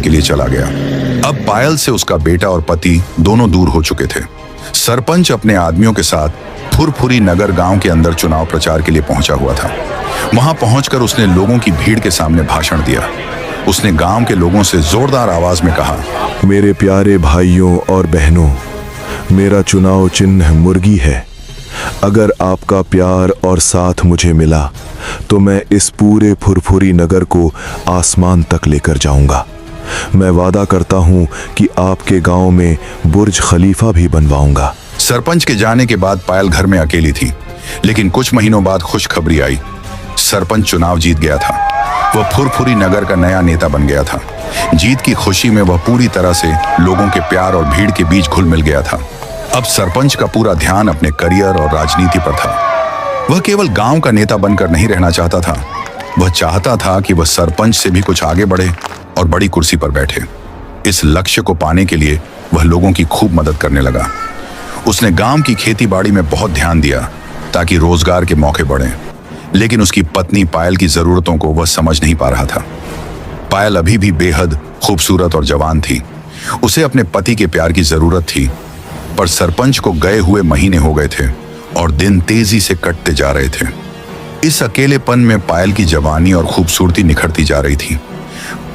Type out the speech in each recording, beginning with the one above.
के लिए चला गया। अब पायल से उसका बेटा और पति दोनों दूर हो चुके थे। सरपंच अपने आदमियों के साथ फुरफुरी नगर गांव के अंदर चुनाव प्रचार के लिए पहुंचा हुआ था। वहां पहुंचकर उसने लोगों की भीड़ के सामने भाषण दिया। उसने गांव के लोगों से जोरदार आवाज में कहा, मेरे प्यारे भाइयों और बहनों, मेरा चुनाव चिन्ह मुर्गी है। अगर आपका प्यार और साथ मुझे मिला तो मैं इस पूरे फुरफुरी नगर को आसमान तक लेकर जाऊंगा। मैं वादा करता हूं कि आपके गांव में बुर्ज खलीफा भी बनवाऊंगा। सरपंच के जाने के बाद पायल घर में अकेली थी, लेकिन कुछ महीनों बाद खुशखबरी आई। सरपंच चुनाव जीत गया था। वह फुरफुरी नगर का नया नेता बन गया था। जीत की खुशी में वह पूरी तरह से लोगों के प्यार और भीड़ के बीच घुल मिल गया था। अब सरपंच का पूरा ध्यान अपने करियर और राजनीति पर था। वह केवल गांव का नेता बनकर नहीं रहना चाहता था। वह चाहता था कि वह सरपंच से भी कुछ आगे बढ़े और बड़ी कुर्सी पर बैठे। इस लक्ष्य को पाने के लिए वह लोगों की खूब मदद करने लगा। उसने गांव की खेती बाड़ी में बहुत ध्यान दिया ताकि रोजगार के मौके बढ़ें। लेकिन उसकी पत्नी पायल की जरूरतों को वह समझ नहीं पा रहा था। पायल अभी भी बेहद खूबसूरत और जवान थी। उसे अपने पति के प्यार की जरूरत थी, पर सरपंच को गए हुए महीने हो गए थे और दिन तेजी से कटते जा रहे थे। इस अकेलेपन में पायल की जवानी और खूबसूरती निखरती जा रही थी।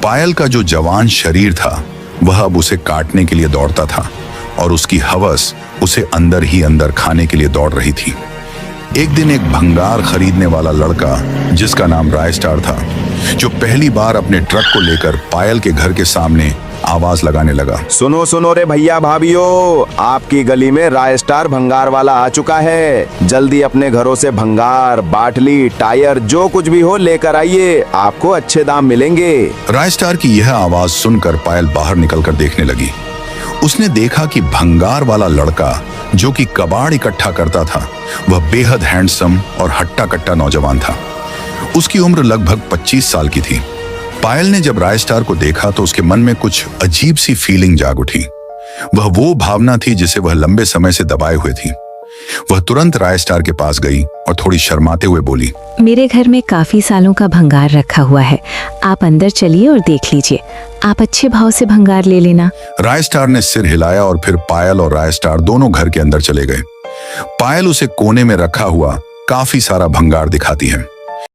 पायल का जो जवान शरीर था वह अब उसे काटने के लिए दौड़ता था और उसकी हवस उसे अंदर ही अंदर खाने के लिए दौड़ रही थी। एक दिन एक भंगार खरीदने वाला लड़का, जिसका नाम रायस्टार था, जो पहली बार अपने ट्रक को लेकर पायल के घर के सामने आवाज लगाने लगा, सुनो सुनो रे भैया भाभीओ, आपकी गली में रायस्टार भंगार वाला आ चुका है। जल्दी अपने घरों से भंगार, बाटली, टायर जो कुछ भी हो लेकर आइए, आपको अच्छे दाम मिलेंगे। रायस्टार की यह आवाज सुनकर पायल बाहर निकलकर देखने लगी। उसने देखा कि भंगार वाला लड़का जो कि कबाड़ इकट्ठा करता था, वह बेहद हैंडसम और हट्टा कट्टा नौजवान था। उसकी उम्र लगभग 25 साल की थी। पायल ने जब रायस्टार को देखा तो उसके मन में कुछ अजीब सी फीलिंग जाग उठी। वह वो भावना थी जिसे वह लंबे समय से दबाए हुए थी। वह तुरंत रायस्टार के पास गई और थोड़ी शर्माते हुए बोली, मेरे घर में काफी सालों का भंगार रखा हुआ है, आप अंदर चलिए और देख लीजिए। आप अच्छे भाव से भंगार ले लेना। रायस्टार ने सिर हिलाया और फिर पायल और रायस्टार दोनों घर के अंदर चले गए। पायल उसे कोने में रखा हुआ काफी सारा भंगार दिखाती है।